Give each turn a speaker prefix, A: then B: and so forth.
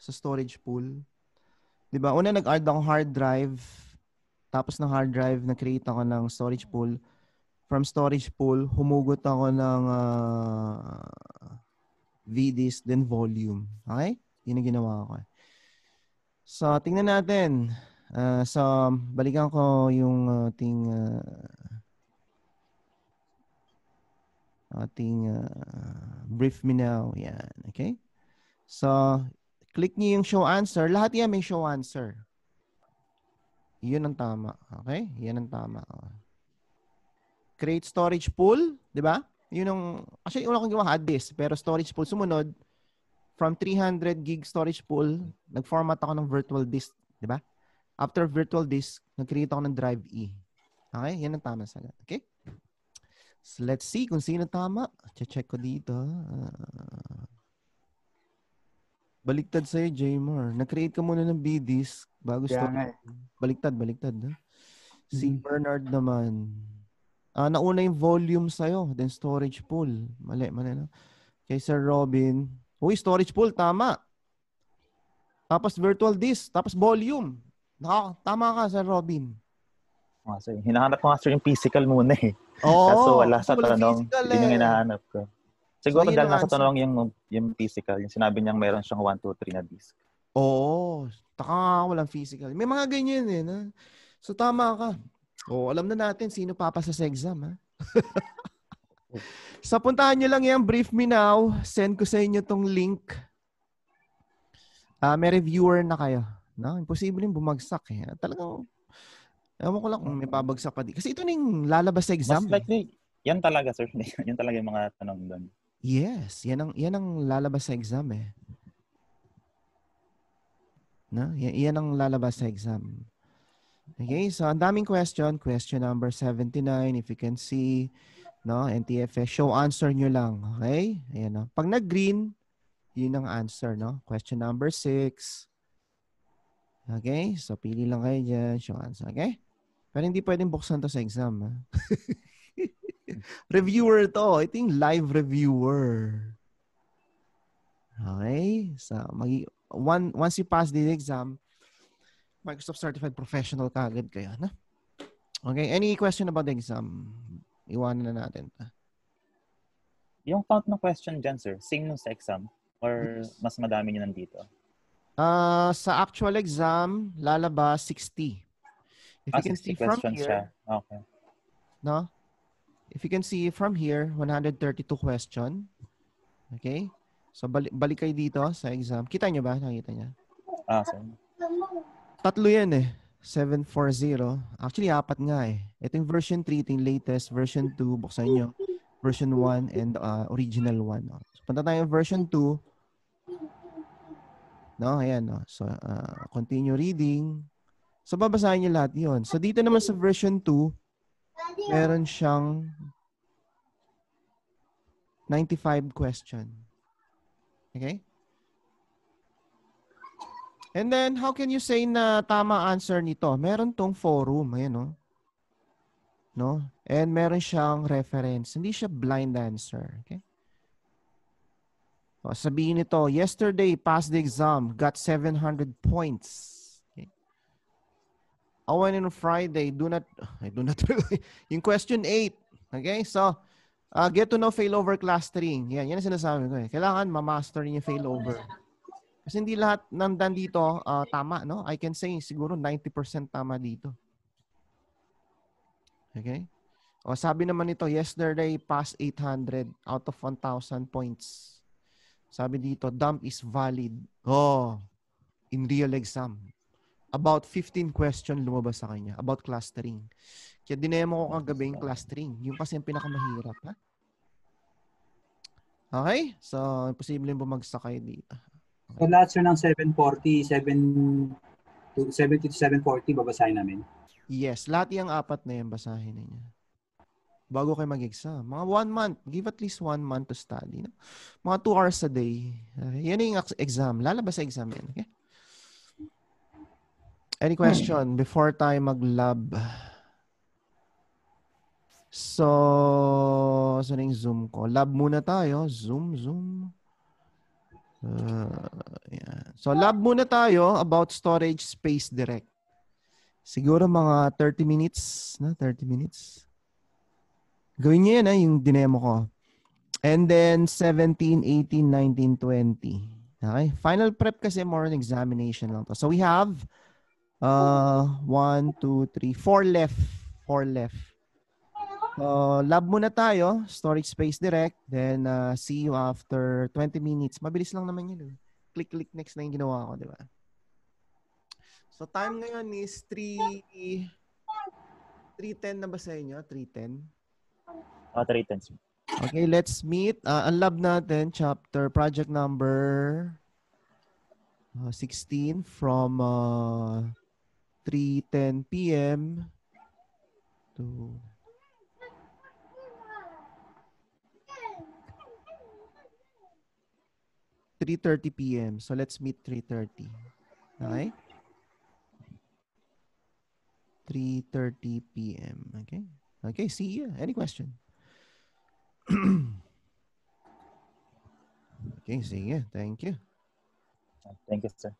A: sa storage pool. Diba? Una, nag-add ako hard drive. Tapos ng hard drive, nag-create ako ng storage pool. From storage pool, humugot ako ng VDisk, then volume. Okay? Yun ang ginawa ko. So, tingnan natin. So, balikan ko yung ating brief me now. Yan. Okay? So, click niyo yung show answer. Lahat yan may show answer. Yun ang tama. Okay? Yan ang tama. Create storage pool. Di ba? Yun ang, actually, una kong gawa hard disk. Pero storage pool sumunod. From 300 gig storage pool, nag-format ako ng virtual disk. Di ba? After virtual disk, nag-create ako ng drive E. Okay? Yan ang tama sa lahat. Okay? So, let's see kung sino tama. Check ko dito. Baliktad sa'yo, Jaymar. Nag-create ka muna ng B-disk bago storage. Baliktad. Si Bernard naman. Nauna yung volume sa'yo, then storage pool. Mali. No? Kay Sir Robin. Uy, storage pool, tama. Tapos virtual disk, tapos volume. Tama ka, Sir Robin.
B: So, hinahanap ko nga sir yung physical muna eh.
A: Oo.
B: Kaso wala sa tanong. Yun yung hinahanap ko. Siguro dahil nasa tanong yung physical. Yung sinabi niyang meron siyang 1, 2, 3 na disk.
A: Oo. Taka nga walang physical. May mga ganyan eh. Na? So tama ka. Alam na natin sino papasa sa exam. Ha? So puntahan nyo lang yan. Brief me now. Send ko sa inyo tong link. May reviewer na kayo. No? Imposible yung bumagsak eh. Talagang, ewan ko lang kung may babagsak pa di. Kasi ito na yung lalabas sa exam.
B: Most likely, yan talaga sir. Yan talaga yung mga tanong doon. Yes.
A: Yan ang lalabas sa exam eh. No? Yan ang lalabas sa exam. Okay, so ang daming question. Question number 79, if you can see, no, NTFS, show answer nyo lang. Okay? Ayan, no? Pag nag-green, yun ang answer, no? Question number 6. Okay? So, pili lang kayo dyan. Show answer. Okay? Pero hindi pwedeng buksan to sa exam. Ha? Reviewer to. Ito yung live reviewer. Okay? So, once you pass the exam, Microsoft Certified Professional ka agad kayo. Na? Okay? Any question about the exam? Iwanan na natin.
B: Yung count ng question dyan, sir, same nung sa exam? Or mas madami nyo nandito?
A: Sa actual exam, lalabas 60. If you can see from here,
B: okay.
A: No? If you can see from here, 132 question. Okay? So, balik kayo dito sa exam. Kita nyo ba? Nakita niya?
B: Sir.
A: Tatlo yan eh. 740. Actually, 4 nga eh. Ito yung version 3, ito yung latest. Version 2, buksan nyo. Version 1 and original 1. No? So, punta tayo version 2. No? Ayan. No? So, continue reading. So, babasahin nyo lahat yun. So, dito naman sa version 2, meron siyang 95 question. Okay? And then, how can you say na tama answer nito? Meron tong forum. Ayan, no? No? And meron siyang reference. Hindi siya blind answer. Okay? O, sabihin nito, yesterday, passed the exam, got 700 points. Okay? I went on Friday, yung question 8. Okay? So, get to know failover clustering. Yan ang sinasabi ko eh. Kailangan ma-master niyo failover. Kasi hindi lahat nandan dito tama, no? I can say siguro 90% tama dito. Okay? O sabi naman nito, yesterday passed 800 out of 1,000 points. Sabi dito, dump is valid. In real exam. About 15 question lumabas sa kanya about clustering. Kaya dinemo ko kagabi yung clustering. Yung kasi yung pinakamahirap, ha? Okay? So, imposible yung bumagsak kayo dito.
C: So lahat sir ng 740, 70 to 740 babasahin namin?
A: Yes. Lahat yung 4 na yan basahin ninyo. Bago kayo mag-exam. Mga 1 month. Give at least 1 month to study. No? Mga 2 hours a day. Yan yung exam. Lalabas sa exam yan. Okay? Any question before tayo mag-lab? So, saan yung Zoom ko? Lab muna tayo. Zoom. Yeah. So lab muna tayo about storage space direct. Siguro mga 30 minutes, na 30 minutes. Gawin niyo yan, yung dinemo ko. And then 17, 18, 19, 20. Okay? Final prep kasi more on examination lang to. So we have 1, 2, 3, 4 left. 4 left. Lab muna tayo, storage space direct, then see you after 20 minutes. Mabilis lang naman yun. Click next na yung ginawa ko, di ba? So time ngayon is 3:10 na ba sa inyo? 3:10?
B: 3:10.
A: Okay, let's meet. Ang lab natin, chapter, project number 16 from 3:10 p.m. to 3:30 p.m. So let's meet 3:30. Okay? 3:30 p.m. Okay? Okay, see you. Any question? Okay, sige. Thank you.
B: Thank you, sir.